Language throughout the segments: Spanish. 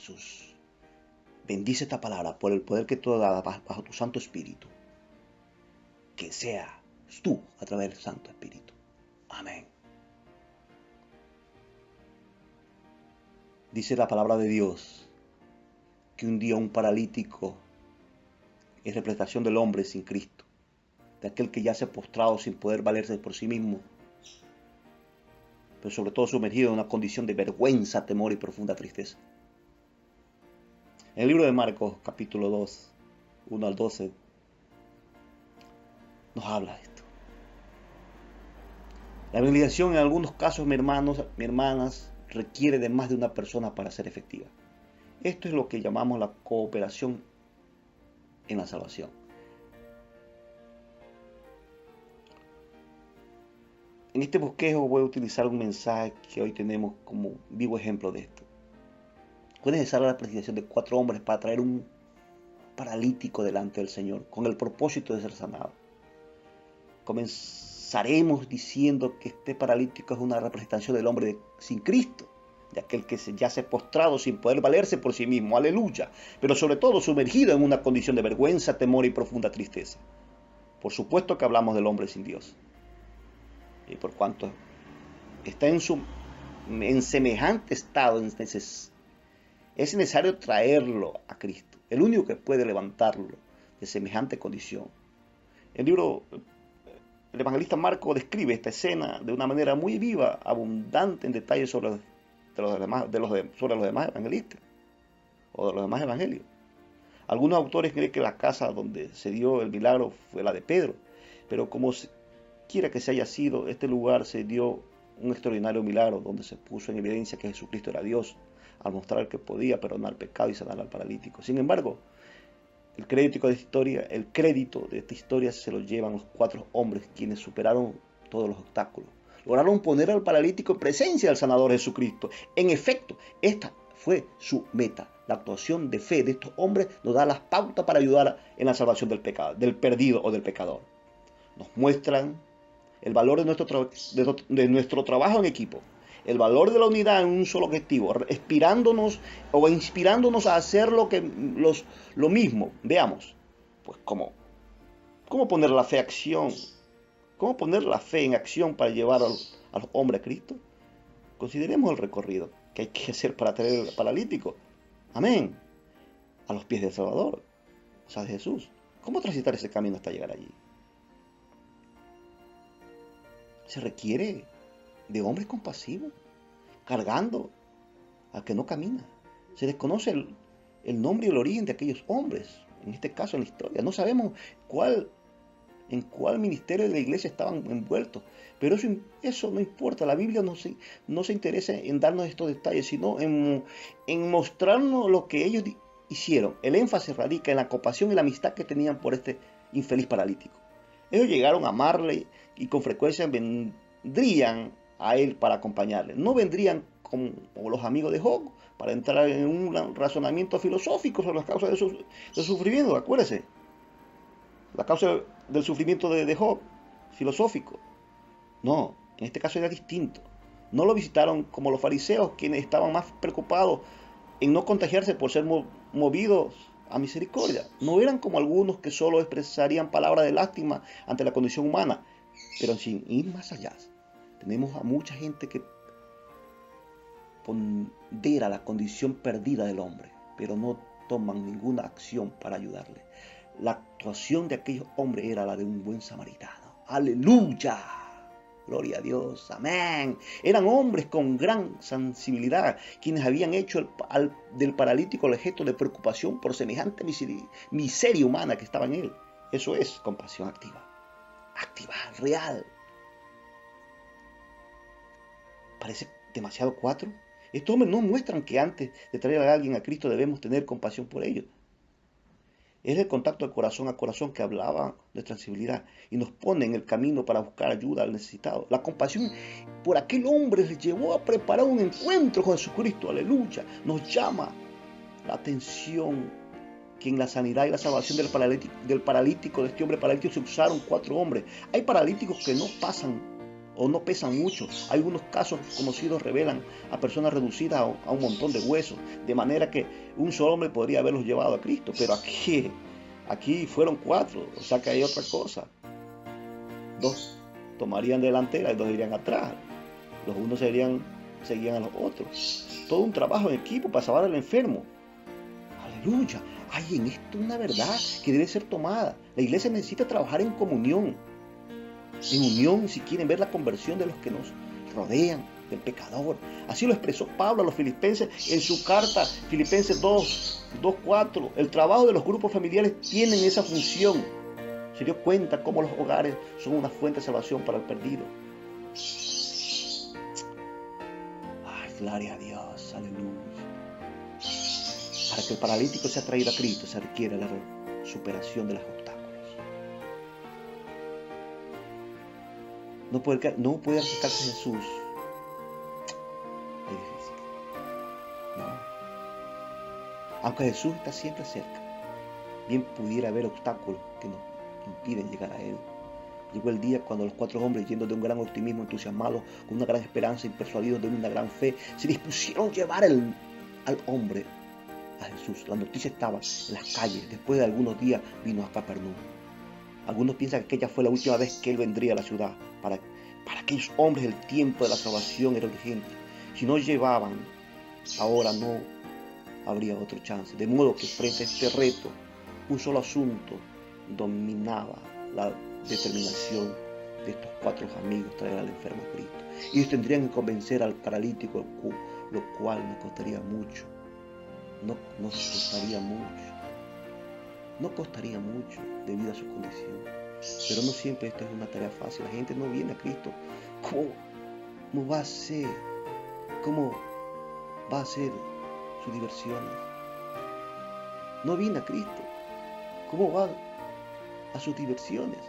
Jesús. Bendice esta palabra por el poder que tú das bajo tu Santo Espíritu. Que seas tú a través del Santo Espíritu. Amén. Dice la palabra de Dios que un día un paralítico es representación del hombre sin Cristo, de aquel que yace postrado sin poder valerse por sí mismo, pero sobre todo sumergido en una condición de vergüenza, temor y profunda tristeza. En el libro de Marcos, capítulo 2, 1 al 12, nos habla de esto. La evangelización en algunos casos, mi hermanos, mi hermanas, requiere de más de una persona para ser efectiva. Esto es lo que llamamos la cooperación en la salvación. En este bosquejo voy a utilizar un mensaje que hoy tenemos como vivo ejemplo de esto. Fue necesaria la presentación de 4 hombres para traer un paralítico delante del Señor, con el propósito de ser sanado. Comenzaremos diciendo que este paralítico es una representación del hombre sin Cristo, de aquel que se yace postrado sin poder valerse por sí mismo, aleluya, pero sobre todo sumergido en una condición de vergüenza, temor y profunda tristeza. Por supuesto que hablamos del hombre sin Dios. Y por cuanto está en semejante estado, es necesario traerlo a Cristo, el único que puede levantarlo de semejante condición. El evangelista Marcos describe esta escena de una manera muy viva, abundante en detalles sobre los demás evangelistas o de los demás evangelios. Algunos autores creen que la casa donde se dio el milagro fue la de Pedro, pero como quiera que se haya sido, este lugar se dio un extraordinario milagro donde se puso en evidencia que Jesucristo era Dios, al mostrar que podía perdonar pecado y sanar al paralítico. Sin embargo, el crédito de esta historia se lo llevan los 4 hombres quienes superaron todos los obstáculos. Lograron poner al paralítico en presencia del sanador Jesucristo. En efecto, esta fue su meta. La actuación de fe de estos hombres nos da las pautas para ayudar en la salvación del pecado, del perdido o del pecador. Nos muestran el valor de nuestro trabajo en equipo, el valor de la unidad en un solo objetivo, inspirándonos a hacer lo mismo. Veamos, pues cómo poner la fe a acción, cómo poner la fe en acción para llevar a los hombres a Cristo. Consideremos el recorrido que hay que hacer para traer al paralítico, amén, a los pies del Salvador, o sea, de Jesús. ¿Cómo transitar ese camino hasta llegar allí? Se requiere de hombres compasivos, cargando al que no camina. Se desconoce el nombre y el origen de aquellos hombres, en este caso en la historia. No sabemos en cuál ministerio de la iglesia estaban envueltos, pero eso no importa. La Biblia no se interesa en darnos estos detalles, sino en mostrarnos lo que ellos hicieron. El énfasis radica en la compasión y la amistad que tenían por este infeliz paralítico. Ellos llegaron a amarle y con frecuencia vendrían a él para acompañarle. No vendrían como los amigos de Job para entrar en un razonamiento filosófico sobre las causas de su sufrimiento. Acuérdese, la causa del sufrimiento de Job, filosófico. No, en este caso era distinto. No lo visitaron como los fariseos, quienes estaban más preocupados en no contagiarse por ser movidos a misericordia. No eran como algunos que solo expresarían palabras de lástima ante la condición humana, pero sin ir más allá. Tenemos a mucha gente que pondera la condición perdida del hombre, pero no toman ninguna acción para ayudarle. La actuación de aquellos hombres era la de un buen samaritano. ¡Aleluya! Gloria a Dios, amén. Eran hombres con gran sensibilidad, quienes habían hecho del paralítico el gesto de preocupación por semejante miseria humana que estaba en él. Eso es compasión activa, real. Parece demasiado 4. Estos hombres no muestran que antes de traer a alguien a Cristo debemos tener compasión por ellos. Es el contacto de corazón a corazón que hablaba de sensibilidad y nos pone en el camino para buscar ayuda al necesitado. La compasión por aquel hombre les llevó a preparar un encuentro con Jesucristo. Aleluya. Nos llama la atención que en la sanidad y la salvación del paralítico, de este hombre paralítico, se usaron 4 hombres. Hay paralíticos que no pasan o no pesan mucho. Algunos casos conocidos revelan a personas reducidas a un montón de huesos, de manera que un solo hombre podría haberlos llevado a Cristo, pero aquí fueron 4, o sea que hay otra cosa. 2 tomarían delantera y 2 irían atrás. Los unos seguían a los otros. Todo un trabajo en equipo para salvar al enfermo. Aleluya. Hay en esto una verdad que debe ser tomada. La iglesia necesita trabajar en comunión. En unión, si quieren ver la conversión de los que nos rodean, del pecador. Así lo expresó Pablo a los filipenses en su carta, Filipenses 2:4. El trabajo de los grupos familiares tienen esa función. Se dio cuenta cómo los hogares son una fuente de salvación para el perdido. Ay, gloria a Dios, aleluya. Para que el paralítico sea traído a Cristo se requiere la superación de los obstáculos. No puede acercarse a Jesús. Es difícil. No. Aunque Jesús está siempre cerca, bien pudiera haber obstáculos que nos impiden llegar a Él. Llegó el día cuando los 4 hombres, llenos de un gran optimismo, entusiasmados, con una gran esperanza y persuadidos de una gran fe, se dispusieron a llevar al hombre a Jesús. La noticia estaba en las calles. Después de algunos días vino a Capernaum. Algunos piensan que aquella fue la última vez que Él vendría a la ciudad. Para aquellos hombres el tiempo de la salvación era urgente. Si no llevaban, ahora no habría otro chance. De modo que frente a este reto, un solo asunto dominaba la determinación de estos 4 amigos: traer al enfermo a Cristo. Ellos tendrían que convencer al paralítico, lo cual nos costaría mucho. No costaría mucho debido a su condición. Pero no siempre esto es una tarea fácil. La gente no viene a Cristo. ¿Cómo va a ser? ¿Cómo va a ser sus diversiones? No viene a Cristo. ¿Cómo va a sus diversiones?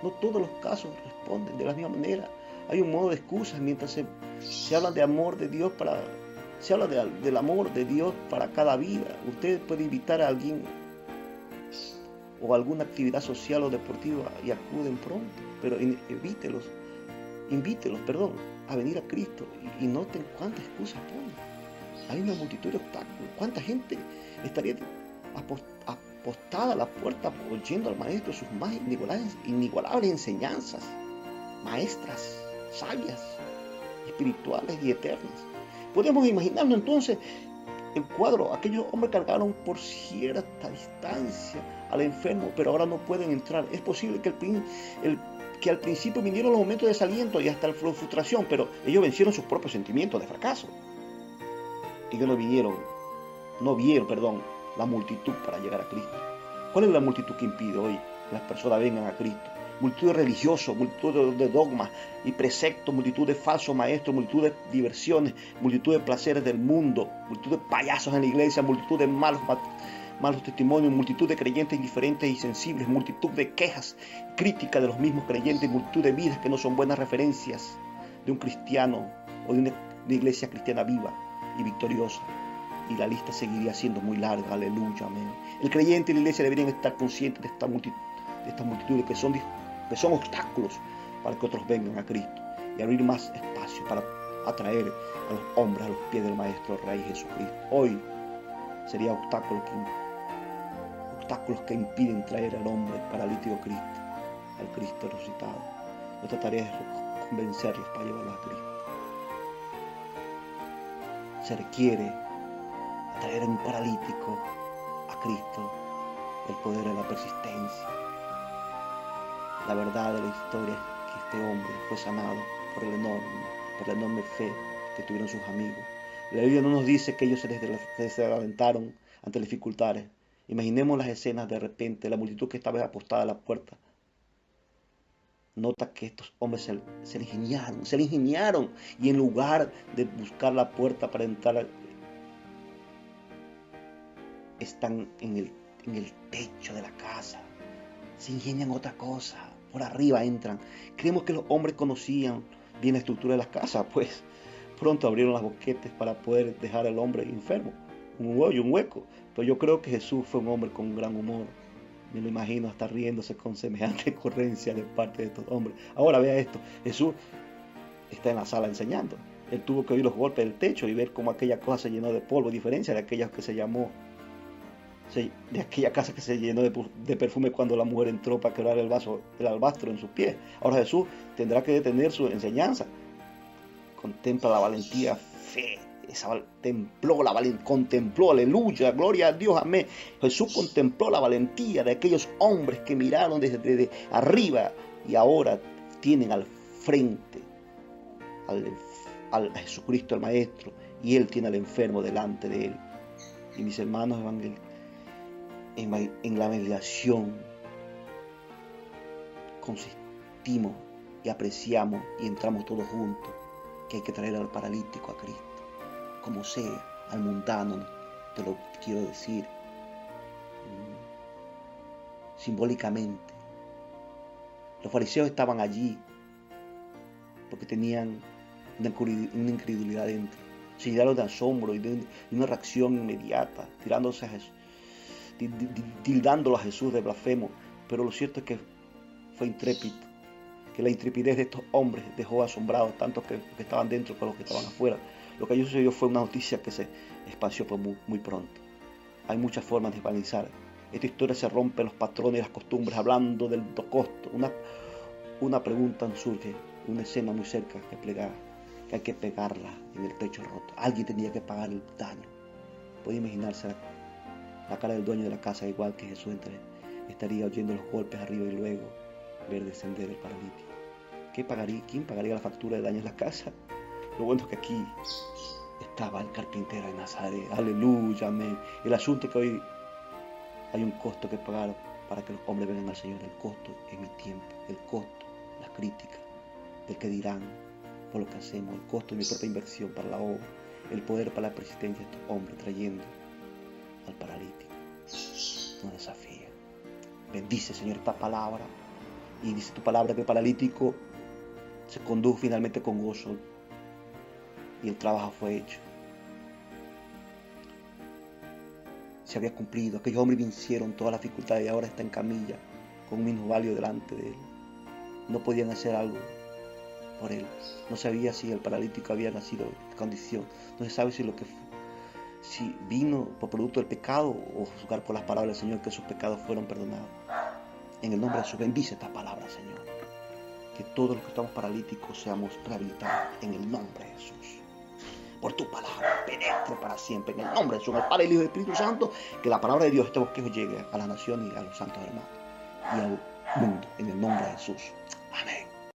No todos los casos responden de la misma manera. Hay un modo de excusas mientras se habla de amor de Dios se habla del amor de Dios para cada vida. Usted puede invitar a alguien o alguna actividad social o deportiva y acuden pronto, pero invítelos a venir a Cristo y noten cuántas excusas ponen. Hay una multitud de obstáculos. ¿Cuánta gente estaría apostada a la puerta oyendo al maestro sus más inigualables enseñanzas, maestras, sabias, espirituales y eternas? Podemos imaginarnos entonces el cuadro. Aquellos hombres cargaron por cierta distancia al enfermo, pero ahora no pueden entrar. Es posible que al principio vinieron los momentos de desaliento y hasta la frustración, pero ellos vencieron sus propios sentimientos de fracaso. Ellos no vieron la multitud para llegar a Cristo. ¿Cuál es la multitud que impide hoy que las personas vengan a Cristo? Multitud de religiosos, multitud de dogmas y preceptos, multitud de falsos maestros, multitud de diversiones, multitud de placeres del mundo, multitud de payasos en la iglesia, multitud de malos testimonios, multitud de creyentes indiferentes y sensibles, multitud de quejas, críticas de los mismos creyentes, multitud de vidas que no son buenas referencias de un cristiano o de una iglesia cristiana viva y victoriosa. Y la lista seguiría siendo muy larga. Aleluya, amén. El creyente y la iglesia deberían estar conscientes de estas multitudes que son obstáculos para que otros vengan a Cristo y abrir más espacio para atraer a los hombres a los pies del Maestro Rey Jesucristo. Hoy sería obstáculos que impiden traer al hombre paralítico a Cristo, al Cristo resucitado. Nuestra tarea es convencerlos para llevarlos a Cristo. Se requiere traer a un paralítico a Cristo, el poder de la persistencia. La verdad de la historia es que este hombre fue sanado por la enorme fe que tuvieron sus amigos. La Biblia no nos dice que ellos se desalentaron ante las dificultades. Imaginemos las escenas de repente, la multitud que estaba apostada a la puerta. Nota que estos hombres se le ingeniaron y en lugar de buscar la puerta para entrar, están en el techo de la casa. Se ingenian otra cosa. Por arriba entran. Creemos que los hombres conocían bien la estructura de las casas, pues pronto abrieron las boquetes para poder dejar al hombre enfermo, un hoyo, un hueco. Pero yo creo que Jesús fue un hombre con gran humor. Me lo imagino hasta riéndose con semejante ocurrencia de parte de estos hombres. Ahora vea esto. Jesús está en la sala enseñando. Él tuvo que oír los golpes del techo y ver cómo aquella cosa se llenó de polvo, a diferencia de aquella que se llamó, de aquella casa que se llenó de perfume cuando la mujer entró para quebrar el albastro en sus pies. Ahora Jesús tendrá que detener su enseñanza. Contempla la valentía, fe, contempló, aleluya, gloria a Dios, amén. Jesús contempló la valentía de aquellos hombres que miraron desde arriba y ahora tienen al frente al Jesucristo, el Maestro, y Él tiene al enfermo delante de Él. Y mis hermanos en la mediación consistimos y apreciamos y entramos todos juntos que hay que traer al paralítico a Cristo, como sea, al mundano, te lo quiero decir simbólicamente. Los fariseos estaban allí porque tenían una incredulidad dentro, se llenaron de asombro y de una reacción inmediata, tirándose a Jesús, tildándolo a Jesús de blasfemo. Pero lo cierto es que fue intrépido, que la intrepidez de estos hombres dejó asombrados tanto que estaban dentro como los que estaban afuera. Lo que allí sucedió fue una noticia que se esparció muy pronto. Hay muchas formas de evangelizar. Esta historia se rompe los patrones y las costumbres, hablando del costo. Una pregunta surge, una escena muy cerca que hay que pegarla en el techo roto. Alguien tenía que pagar el daño. Puede imaginarse la cara del dueño de la casa, igual que Jesús estaría oyendo los golpes arriba y luego ver descender el paralítico. ¿Quién pagaría la factura de daños en la casa? Lo bueno es que aquí estaba el carpintero de Nazaret. Aleluya, amén. El asunto es que hoy hay un costo que pagar para que los hombres vengan al Señor. El costo es mi tiempo, el costo, las críticas, el que dirán por lo que hacemos, el costo de mi propia inversión para la obra, el poder para la persistencia de estos hombres trayendo al paralítico. Nos desafía. Bendice, Señor, esta palabra. Y dice tu palabra que el paralítico se condujo finalmente con gozo y el trabajo fue hecho. Se había cumplido. Aquellos hombres vencieron todas las dificultades y ahora está en camilla con un minusválido delante de él. No podían hacer algo por él. No sabía si el paralítico había nacido de condición. No se sabe si vino por producto del pecado o juzgar por las palabras del Señor que sus pecados fueron perdonados. En el nombre de Jesús, bendice esta palabra, Señor. Que todos los que estamos paralíticos seamos rehabilitados en el nombre de Jesús. Por tu palabra, penetre para siempre en el nombre de Jesús, el Padre, el Hijo y el Espíritu Santo. Que la palabra de Dios, este bosquejo, llegue a la nación y a los santos hermanos y al mundo en el nombre de Jesús.